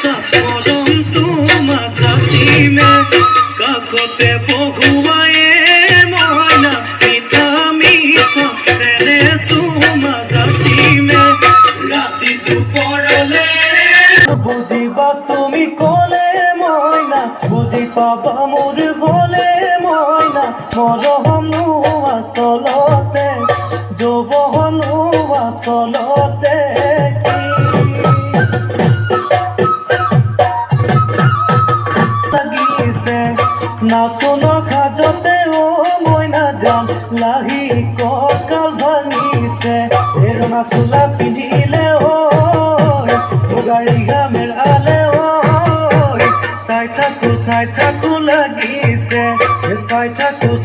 মৰম তোমাৰ জাচিমে কাষতে বহুৱায়ে মইনা মিঠা মিঠা চেনে চুমা জাচিমে ৰাতি দুপৰলে বুজিবা তুমি ক'লে মইনা বুজি পাবা মোৰ গ'লে মইনা মৰমনো আচলতে যৌৱনো আচলতে লাগিছে নাচোন সাজতে অ মইনা যাম লাহি কঁকাল ভাঙিছে ৰঙা চোলা পিন্ধিলে ঐ গাড়ী ঘামেৰ আলে ঐ চাই থাকো লাগিছে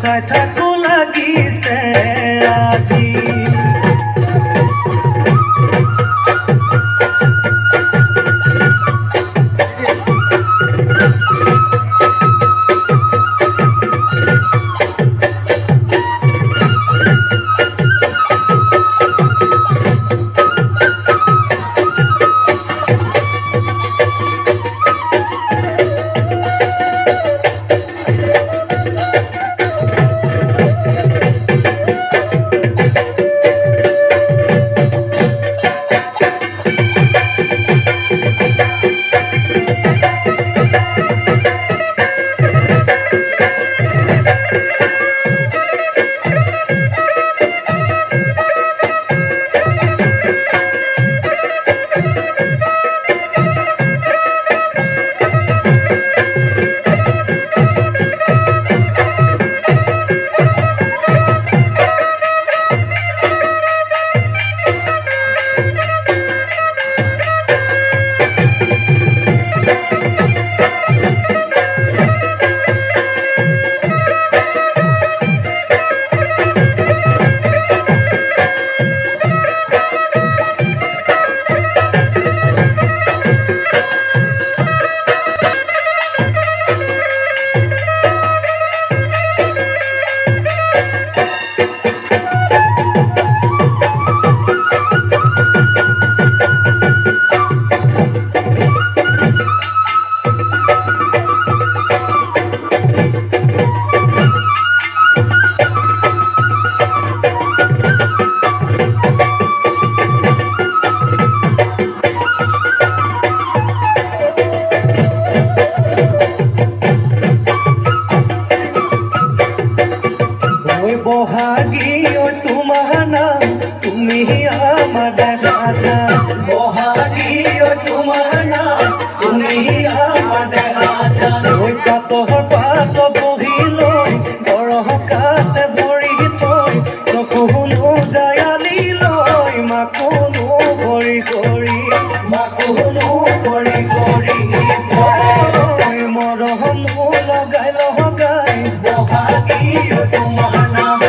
চাই থাকো লাগিছে আজি বহাগী তোমাৰ নাম তুমি আমাৰ দেখা বহাগী তোমাৰ নাম তুমি আমাৰ দেখা পাতৰ পাত বহি লৈ বৰহকাতে ভৰি থৈ চকুনো জায়ালি লৈ মাকুনো ভৰি কৰি মৰমনো লগাই বহাগী তোমাৰ নাম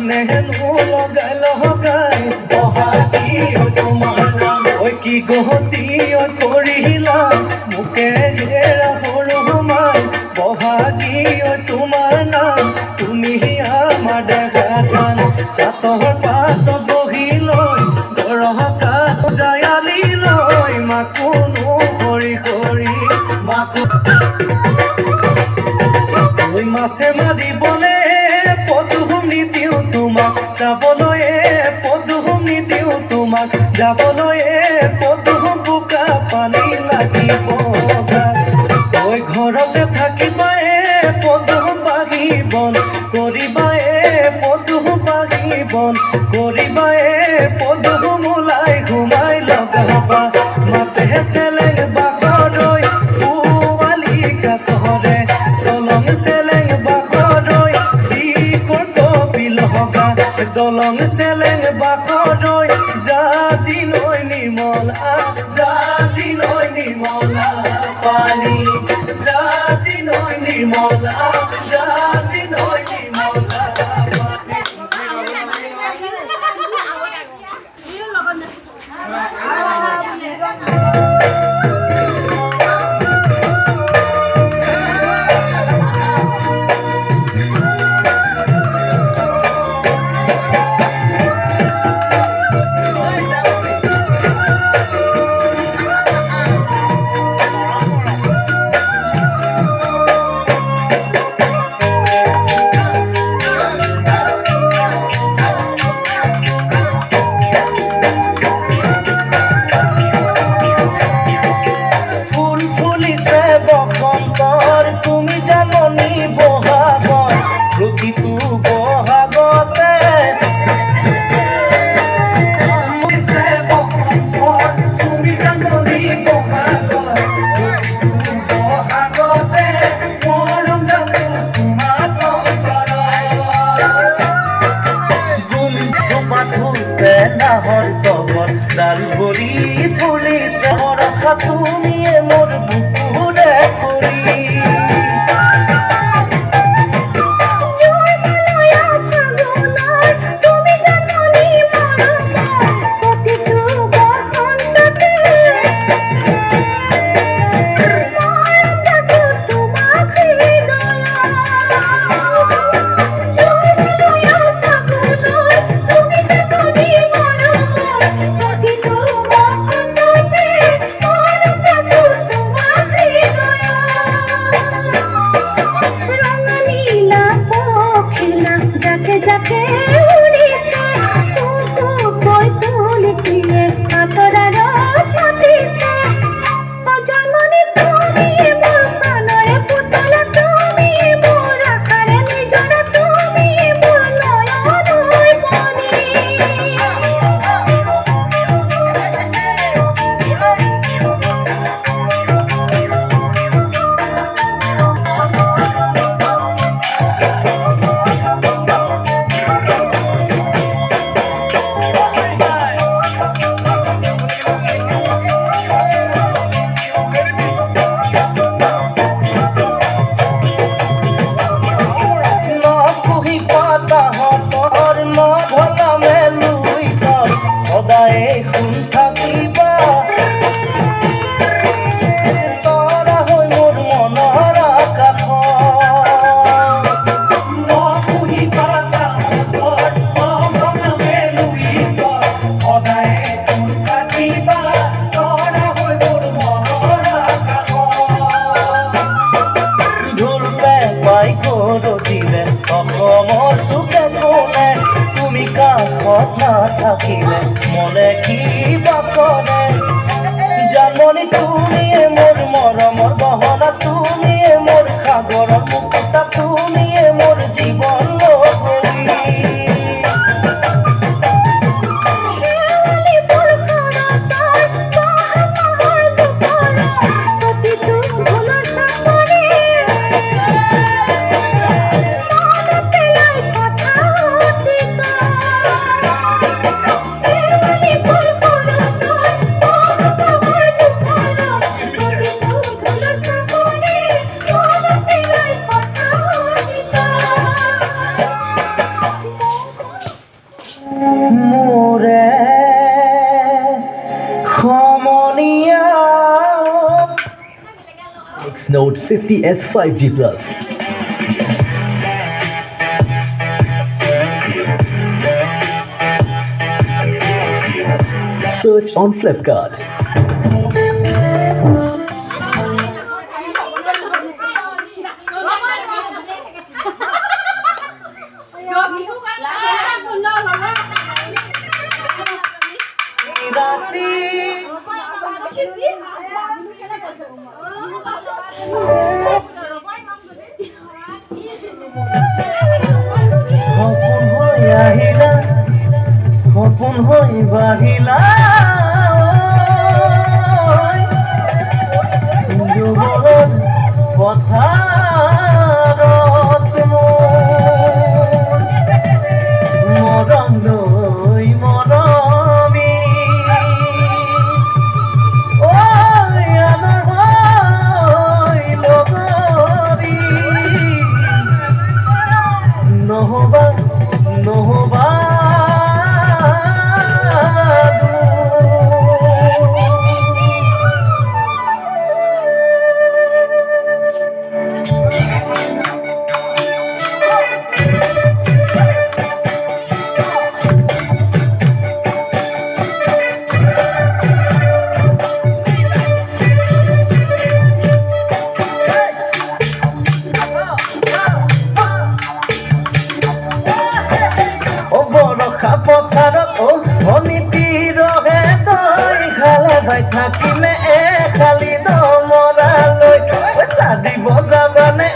নেহেনো লগাই বহাগী তোমাৰ নাম কি গতি কৰিলা মোকে হেৰা সৰু মাই বহাগী তোমাৰ নাম তুমি আমাৰ দেখা পাতৰ পাত বহি লৈ গৰহকাত জায়ালি লৈ মাকুনো ভৰি কৰি মাছে মাৰিবলে পদুমনি দিওঁ তোমাক যাবলৈ পদুমনি দিওঁ তোমাক যাবলৈ পদুম বোকা পানী লাগিব ঘৰতে থাকিবা পদুম বাঢ়িবন কৰিবা পদুম বাঢ়িবন কৰিবা পদুম ওলাই ঘুমাই লগাবা মাতে চেলেং বাখৰৈ পোৱালি কাছৰে চলং চেলেং বাখৰৈ দলং চেলেং বাখৰৈ জাজি নৈ নিৰ্মলা পানী জাজি নৈ নিৰ্মলা তুমিয়ে মোৰ বুকুৰে কৰি অসমৰ চুকে কোণে তুমি কাষত নাথাকিলে মনে কিবা কৰে জানমণি তুমিয়ে মোৰ মৰমৰ গহনা তুমিয়ে মোৰ সাগৰৰ মুকুতা তুমিয়ে মোৰ জীৱন লগৰী Note 50S 5G Plus. Search on Flipkart. সপোন হৈ বাঢ়িলা পথাৰত মৰম লৈ মৰমী আনৰ হৈ লগৰী নহবা নহবা পথাৰত অনীতি ৰহে তই খালে ভাই থাকিলে খালি দমৰালৈ পইচা দিব যাবানে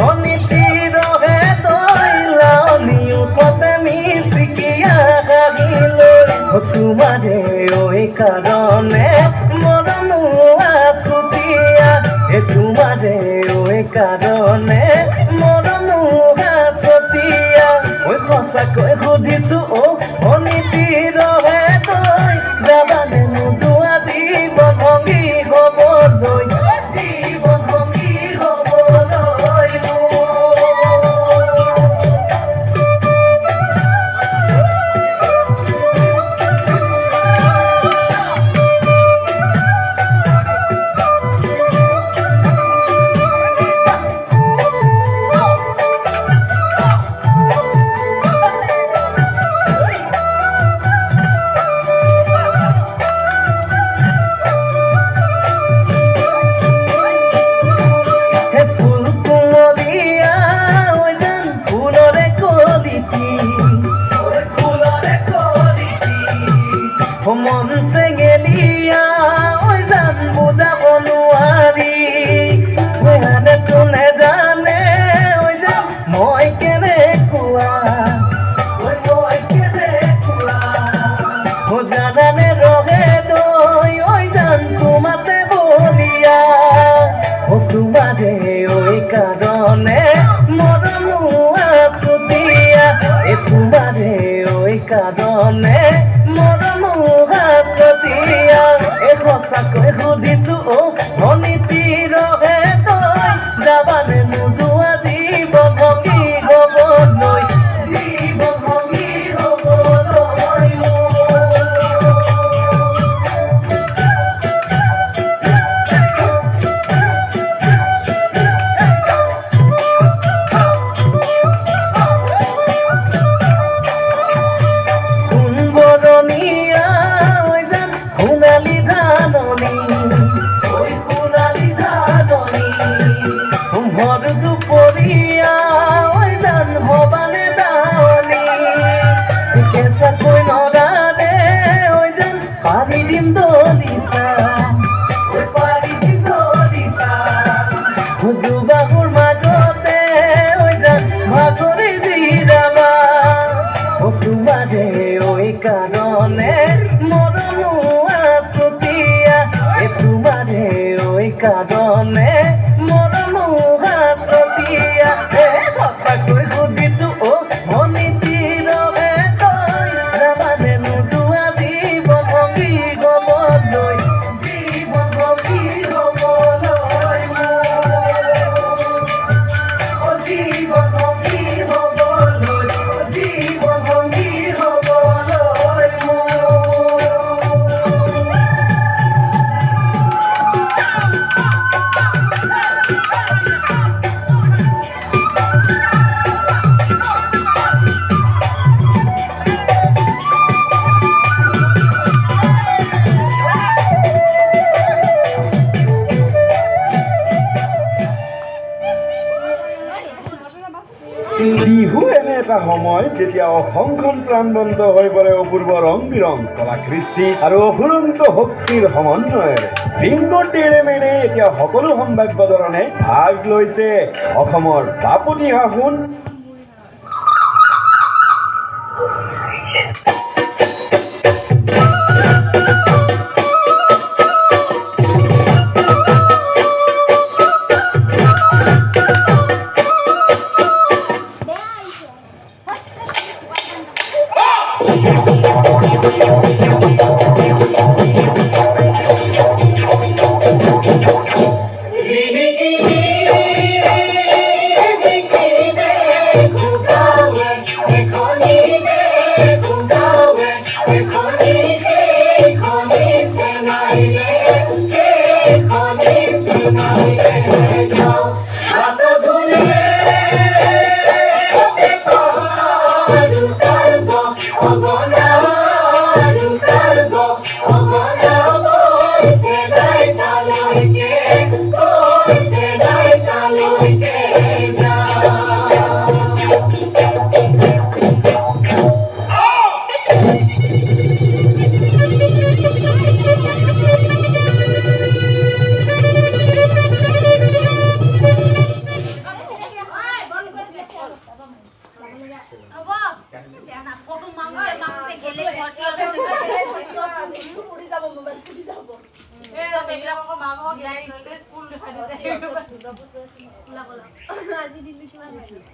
অনীতি ৰহে তই লাৱনি উঠতে মিচিকিয়া হাৰিলৈ তোমাৰে ঐ কাৰণে মৰম আছুতীয়া তোমাৰে ঐ কাৰণে মৰম আছতীয়া মই সঁচাকৈ সুধিছো অনীতি ৰহে তই যাবানে নোযোৱা জীৱন ভংগী তোমাৰে ওই কাৰণে মৰমু আসুতিয়া তোমাৰে ওই কাৰণে মৰমু আসুতিয়া সঁচাকৈ সুধিছো অনিতি ৰহে তই যাবানে নোযোৱা জীৱন ভংগী হ'বলৈ জীৱন ভংগী হ'বলৈ ভর দুপরিয়া ওই জান ভবানে দাওনি কেসা কই নদারে ওই জান পারি দিম দলিসা ওই পারি দিম দলিসা দুবাহুর মাঝতে ওই জান ভাগরে দিরাবা ও তোমারে ওই কারণে মরনু আসুতিয়া তোমারে ওই কারণে মরনু আসুতিয়া সঁচাকৈ সুধিছো অনিতি ৰহে তই যাবানে নোযোৱা জীৱন ভংগী হ'বলৈ জীৱন ভংগী হ'বলৈ জীৱন ভংগী হ'বলৈ জীৱন ভংগী হ'বলৈ বিহু এনে এটা সময় যেতিয়া অসমখন প্ৰাণবন্ত হৈ পৰে অপূৰ্ব ৰং বিৰং কলা কৃষ্টি আৰু অফুৰন্ত শক্তিৰ সমন্বয়েৰে বিংগৰ তেৰে মেৰে এতিয়া সকলো সম্ভাৱ্য ধৰণে ভাগ লৈছে অসমৰ বাপতি সাহোন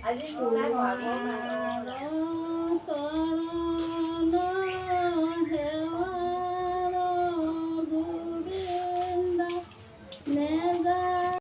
আজি